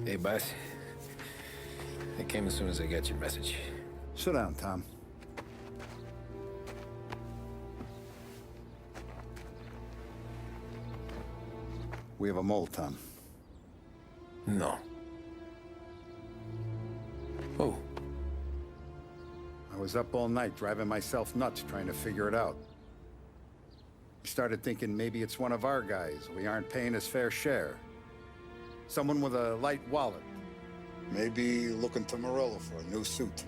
Hey, boss. I came as soon as I got your message. Sit down, Tom. We have a mole, Tom. No. Oh. I was up all night driving myself nuts trying to figure it out. I started thinking maybe it's one of our guys. We aren't paying his fair share. Someone with a light wallet. Maybe looking to Morello for a new suit.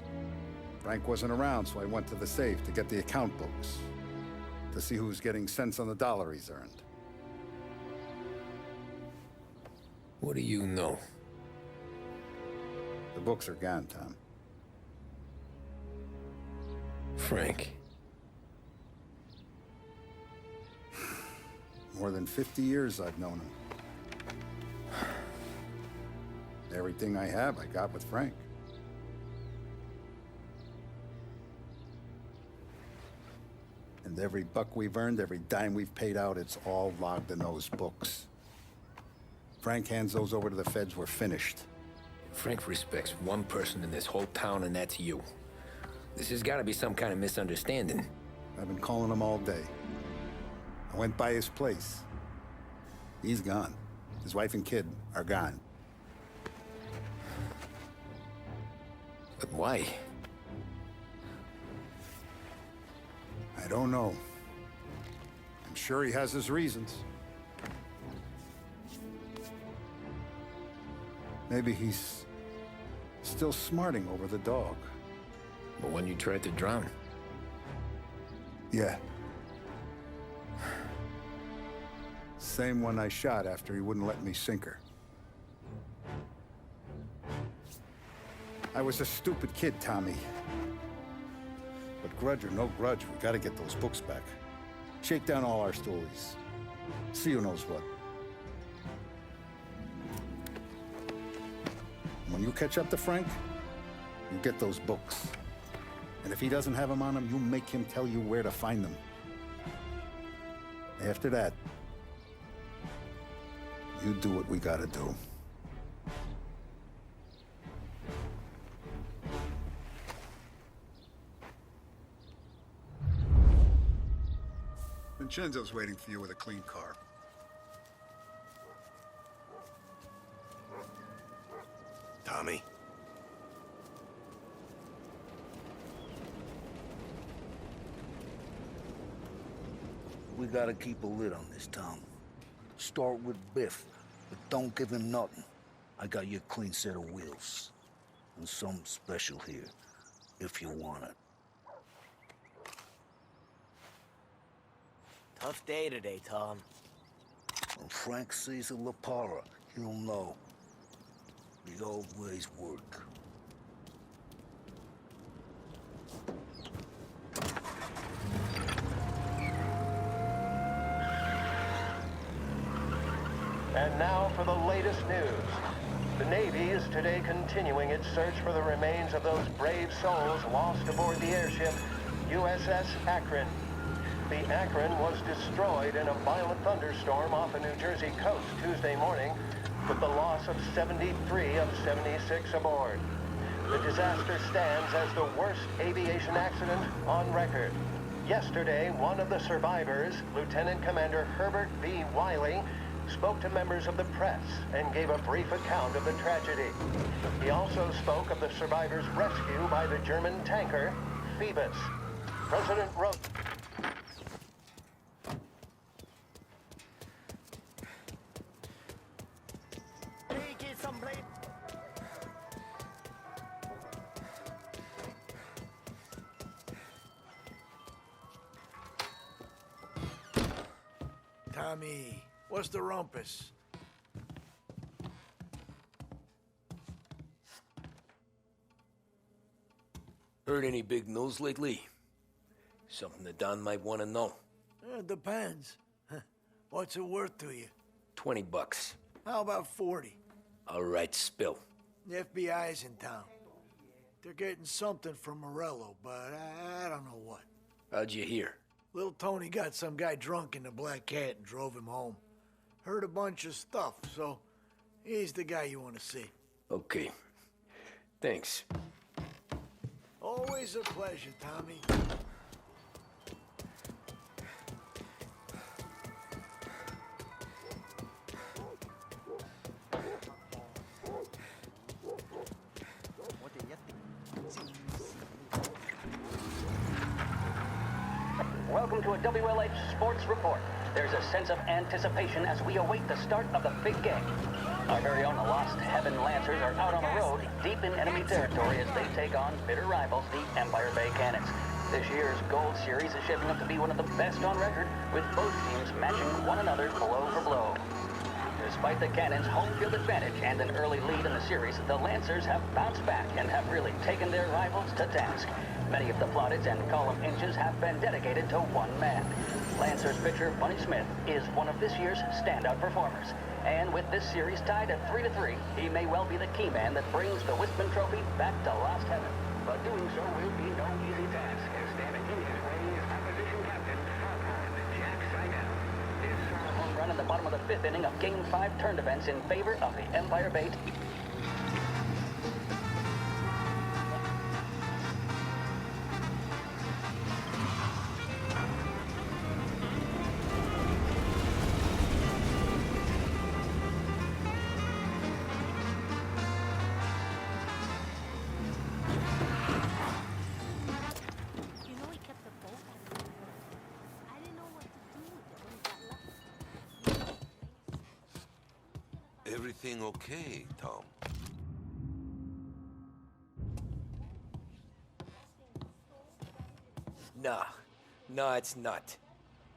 Frank wasn't around, so I went to the safe to get the account books. To see who's getting cents on the dollar he's earned. What do you know? The books are gone, Tom. Frank. More than 50 years I've known him. Everything I have, I got with Frank. And every buck we've earned, every dime we've paid out, it's all logged in those books. Frank hands those over to the feds, we're finished. Frank respects one person in this whole town, and that's you. This has got to be some kind of misunderstanding. I've been calling him all day. I went by his place. He's gone. His wife and kid are gone. But why? I don't know. I'm sure he has his reasons. Maybe he's still smarting over the dog. The one you tried to drown? Yeah. Same one I shot after he wouldn't let me sink her. I was a stupid kid, Tommy. But grudge or no grudge, we gotta get those books back. Shake down all our stories. See who knows what. When you catch up to Frank, you get those books. And if he doesn't have them on him, you make him tell you where to find them. After that, you do what we gotta do. Vincenzo's waiting for you with a clean car. Tommy? We gotta keep a lid on this town. Start with Biff, but don't give him nothing. I got you a clean set of wheels. And something special here, if you want it. Tough day today, Tom. When Frank sees a La Parra, he'll know. The old ways work. And now for the latest news. The Navy is today continuing its search for the remains of those brave souls lost aboard the airship USS Akron. The Akron was destroyed in a violent thunderstorm off the New Jersey coast Tuesday morning, with the loss of 73 of 76 aboard. The disaster stands as the worst aviation accident on record. Yesterday, one of the survivors, Lieutenant Commander Herbert B. Wiley, spoke to members of the press and gave a brief account of the tragedy. He also spoke of the survivors' rescue by the German tanker, Phoebus. President wrote... Tommy, what's the rumpus? Heard any big news lately? Something that Don might want to know. Depends. What's it worth to you? $20. How about 40? All right, spill. The FBI's in town. They're getting something from Morello, but I don't know what. How'd you hear? Little Tony got some guy drunk in the Black Cat and drove him home. Heard a bunch of stuff, so he's the guy you want to see. Okay. Thanks. Always a pleasure, Tommy. Welcome to a WLH Sports Report. There's a sense of anticipation as we await the start of the big game. Our very own Lost Heaven Lancers are out on the road, deep in enemy territory as they take on bitter rivals, the Empire Bay Cannons. This year's Gold Series is shaping up to be one of the best on record, with both teams matching one another blow for blow. Despite the Cannons' home field advantage and an early lead in the series, the Lancers have bounced back and have really taken their rivals to task. Many of the plaudits and column inches have been dedicated to one man. Lancers pitcher Bunny Smith is one of this year's standout performers. And with this series tied at 3-3, he may well be the key man that brings the Wistman Trophy back to Lost Heaven. But doing so will be no easy task, as standing in his way is opposition captain, Jack Seidel. This home run in the bottom of the fifth inning of Game 5 turned events in favor of the Empire Bay. You know he kept the boat on the river. I didn't know what to do with it when he got lost. Everything okay, Tom? Nah, it's not.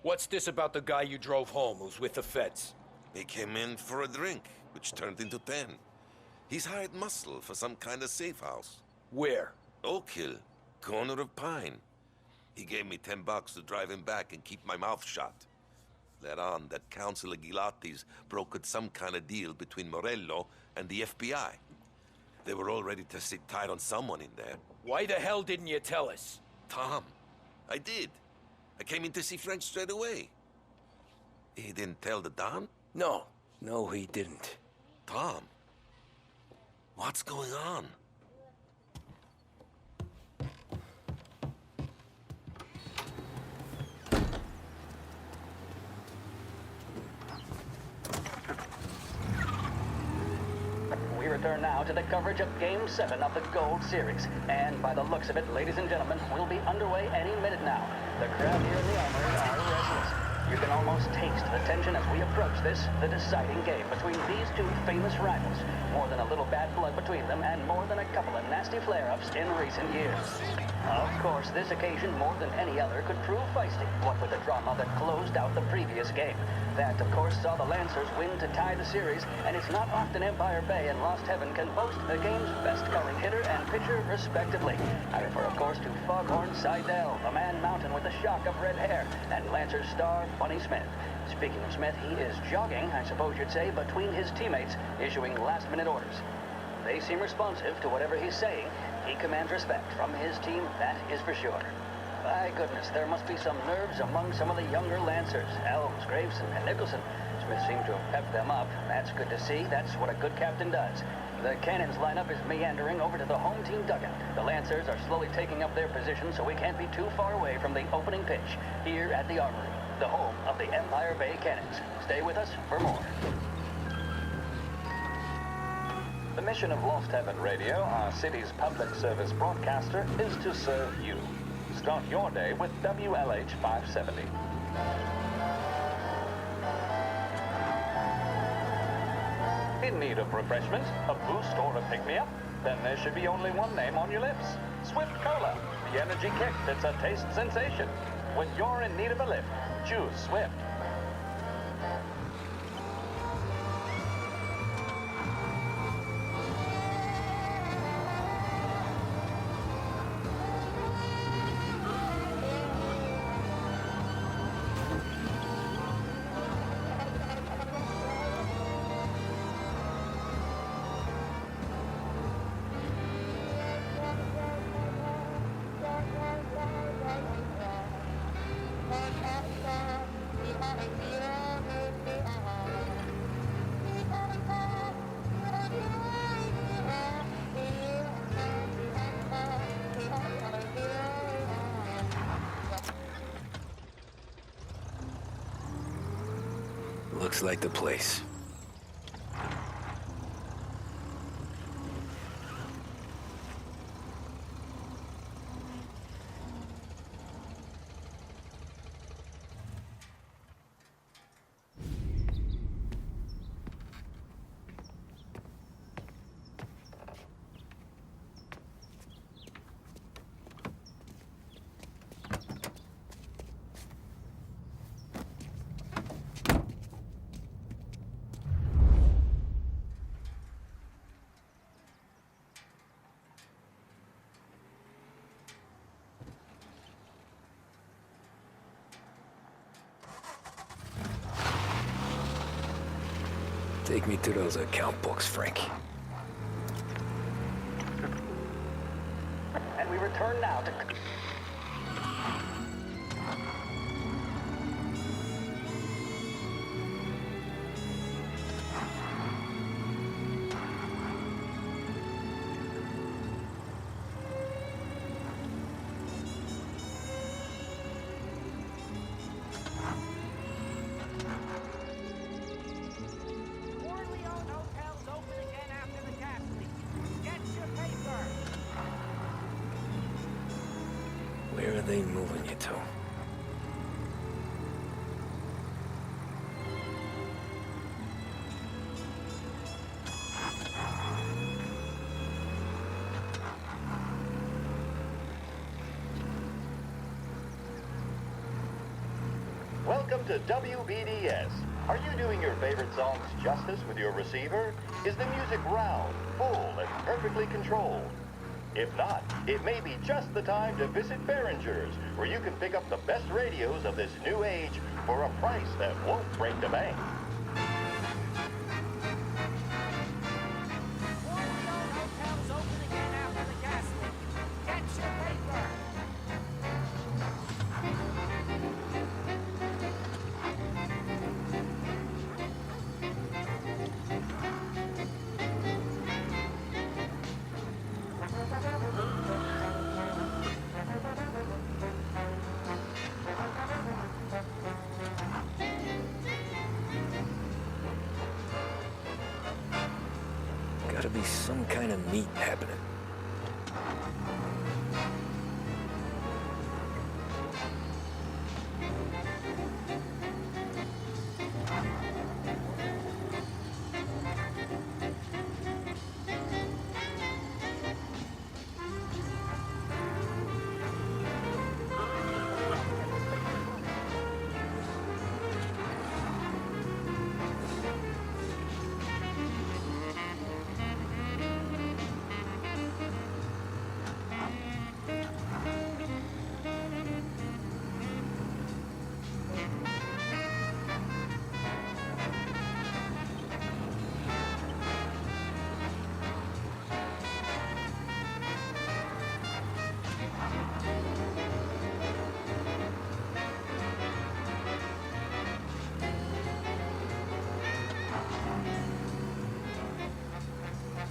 What's this about the guy you drove home who's with the feds? He came in for a drink, which turned into 10. He's hired muscle for some kind of safe house. Where? Oak Hill, corner of Pine. He gave me $10 to drive him back and keep my mouth shut. Let on that Councilor Gilatti's brokered some kind of deal between Morello and the FBI. They were all ready to sit tight on someone in there. Why the hell didn't you tell us? Tom, I did. I came in to see French straight away. He didn't tell the Don? No, he didn't. Tom, what's going on? We return now to the coverage of Game 7 of the Gold Series. And by the looks of it, ladies and gentlemen, we'll be underway any minute now. The crowd here in the Armory are restless. You can almost taste the tension as we approach this, the deciding game between these two famous rivals. More than a little bad blood between them, and more than a couple of nasty flare-ups in recent years. Of course, this occasion, more than any other, could prove feisty, what with the drama that closed out the previous game. That, of course, saw the Lancers win to tie the series, and it's not often Empire Bay and Lost Heaven can boast the game's best-selling hitter and pitcher, respectively. I refer, of course, to Foghorn Seidel, a man mountain with a shock of red hair, and Lancers star Bunny Smith. Speaking of Smith, he is jogging, I suppose you'd say, between his teammates, issuing last-minute orders. They seem responsive to whatever he's saying. He commands respect from his team, that is for sure. By goodness, there must be some nerves among some of the younger Lancers. Elves, Graveson, and Nicholson. Smith seemed to have pepped them up. That's good to see. That's what a good captain does. The Cannons lineup is meandering over to the home team dugout. The Lancers are slowly taking up their position, so we can't be too far away from the opening pitch here at the Armory, the home of the Empire Bay Cannons. Stay with us for more. The mission of Lost Heaven Radio, our city's public service broadcaster, is to serve you. Start your day with WLH 570. In need of refreshment, a boost, or a pick-me-up? Then there should be only one name on your lips. Swift Cola, the energy kick that's a taste sensation. When you're in need of a lift, choose Swift. Looks like the place. Take me to those account books, Frank. And we return now to... Where are they moving you to? Welcome to WBDS. Are you doing your favorite songs justice with your receiver? Is the music round, full, and perfectly controlled? If not, it may be just the time to visit Behringer's, where you can pick up the best radios of this new age for a price that won't break the bank. Gotta be some kind of meet happening.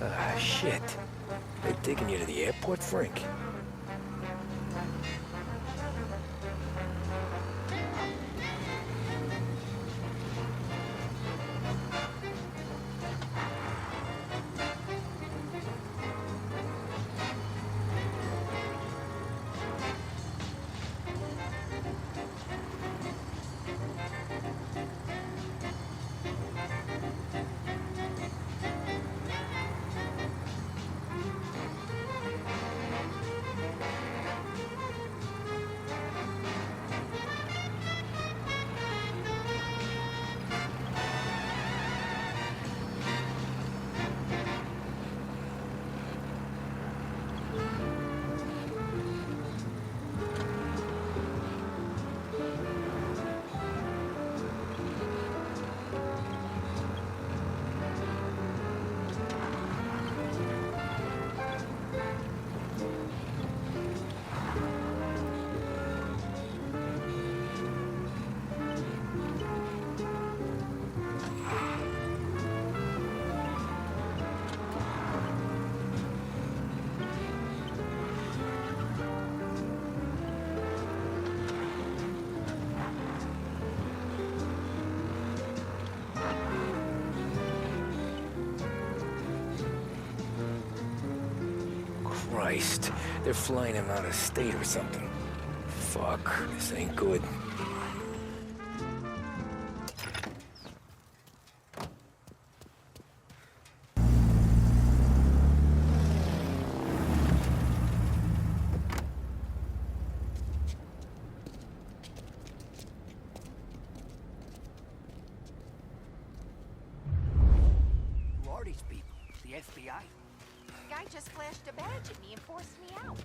Ah, shit. They're taking you to the airport, Frank? Christ. They're flying him out of state or something. Fuck, this ain't good. Who are these people? The FBI? Guy just flashed a badge at me and forced me out.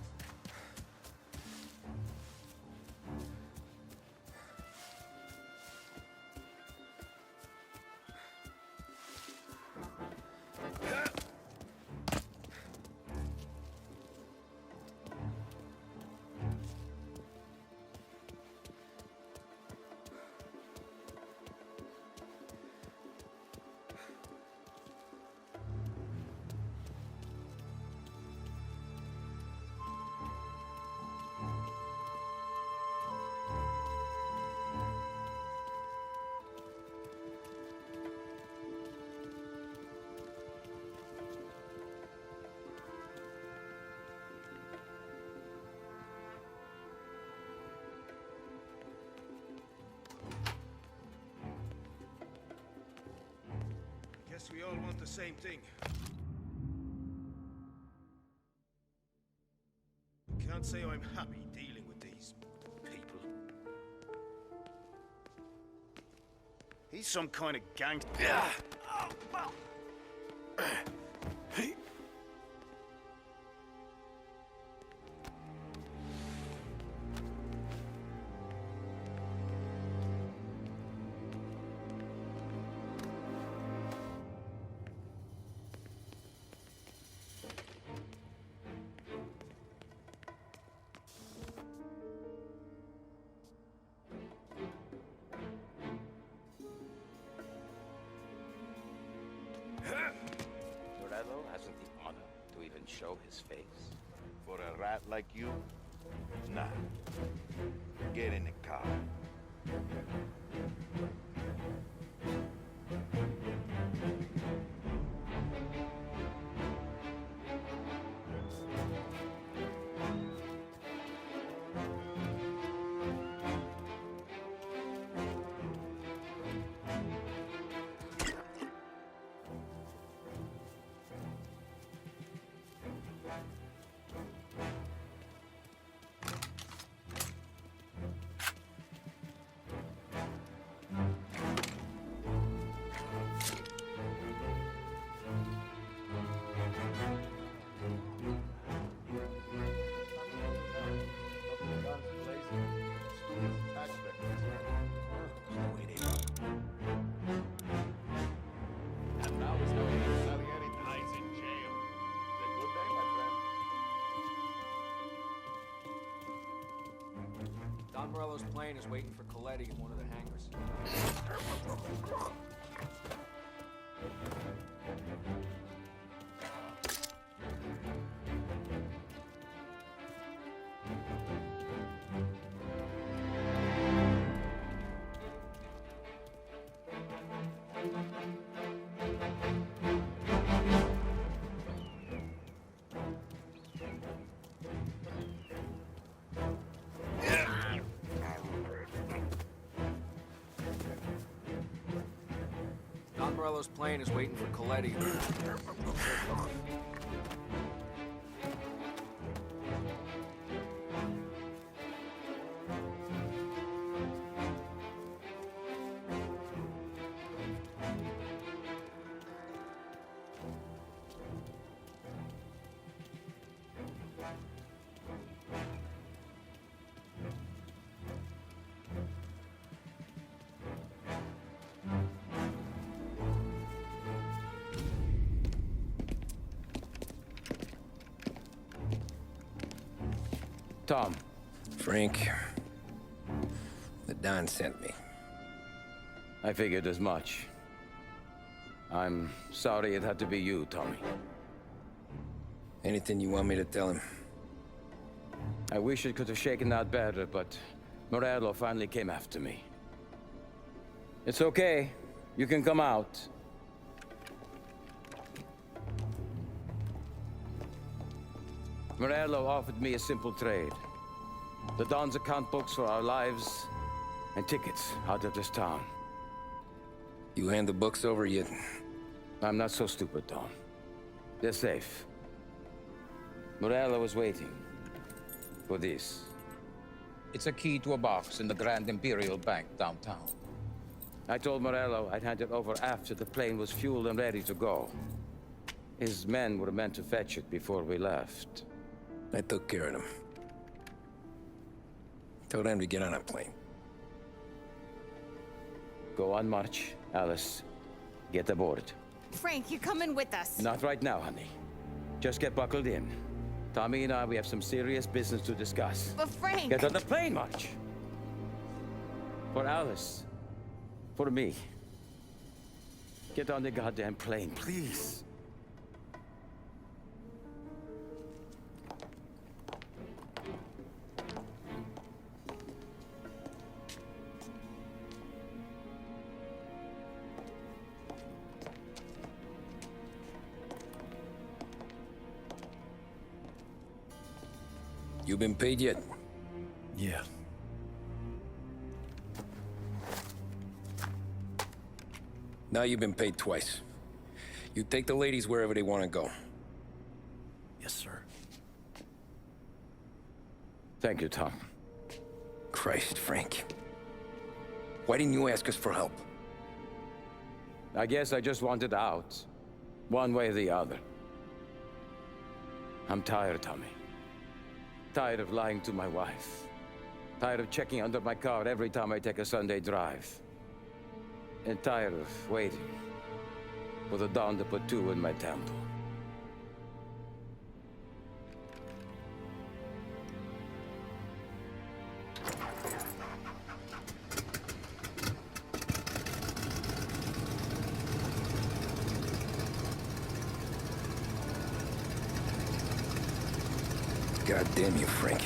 Guess we all want the same thing. Can't say I'm happy dealing with these people. He's some kind of gangster. Oh, well. Morello hasn't the honor to even show his face. For a rat like you? Nah. Get in the car. Don Morello's plane is waiting for Coletti in one of the hangars. Don Morello's plane is waiting for Coletti. Tom. Frank, the Don sent me. I figured as much. I'm sorry it had to be you, Tommy. Anything you want me to tell him? I wish it could have shaken out better, but Morello finally came after me. It's okay. You can come out. Morello offered me a simple trade. The Don's account books for our lives and tickets out of this town. You hand the books over yet? I'm not so stupid, Don. They're safe. Morello was waiting for this. It's a key to a box in the Grand Imperial Bank downtown. I told Morello I'd hand it over after the plane was fueled and ready to go. His men were meant to fetch it before we left. I took care of them. Told them to get on a plane. Go on, March. Alice, get aboard. Frank, you're coming with us. Not right now, honey. Just get buckled in. Tommy and I, we have some serious business to discuss. But Frank... Get on the plane, March! For Alice. For me. Get on the goddamn plane, please. You been paid yet? Yeah. Now you've been paid twice. You take the ladies wherever they want to go. Yes, sir. Thank you, Tom. Christ, Frank. Why didn't you ask us for help? I guess I just wanted out. One way or the other. I'm tired, Tommy. Tired of lying to my wife. Tired of checking under my car every time I take a Sunday drive. And tired of waiting for the dawn to put two in my temple. God damn you, Frank.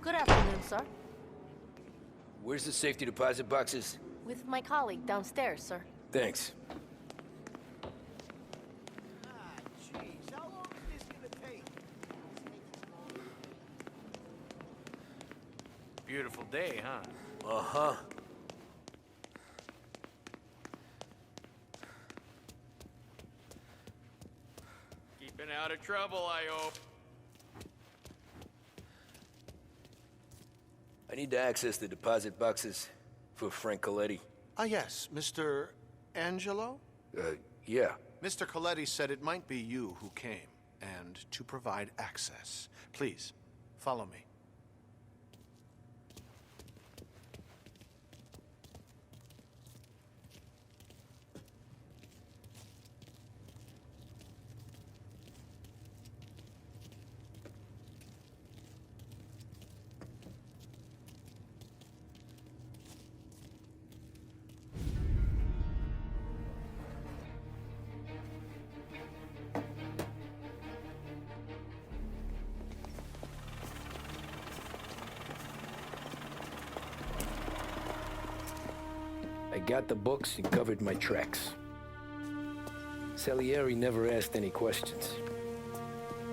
Good afternoon, sir. Where's the safety deposit boxes? With my colleague downstairs, sir. Thanks. Jeez, how long is this gonna take? Beautiful day, huh? Uh-huh. Keeping out of trouble, I hope. I need to access the deposit boxes for Frank Coletti. Ah, yes, Mr. Angelo? Yeah. Mr. Coletti said it might be you who came, and to provide access. Please, follow me. I got the books and covered my tracks. Salieri never asked any questions.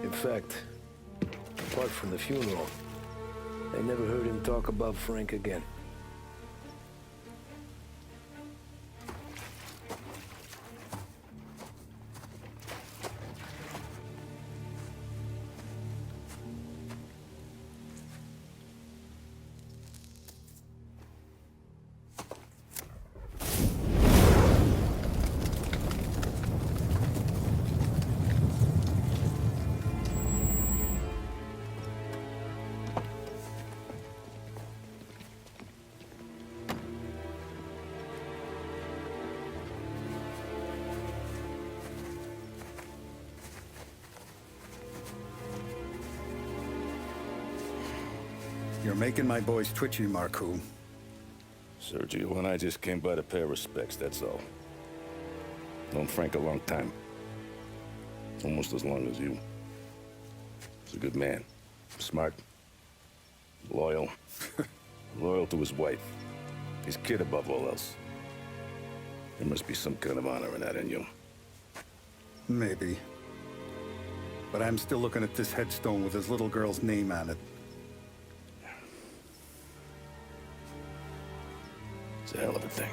In fact, apart from the funeral, I never heard him talk about Frank again. You're making my boys twitchy, Marku. Sergio and I just came by to pay our respects, that's all. Known Frank a long time. Almost as long as you. He's a good man. Smart. Loyal. Loyal to his wife. His kid above all else. There must be some kind of honor in that in you. Maybe. But I'm still looking at this headstone with his little girl's name on it. It's a hell of a thing.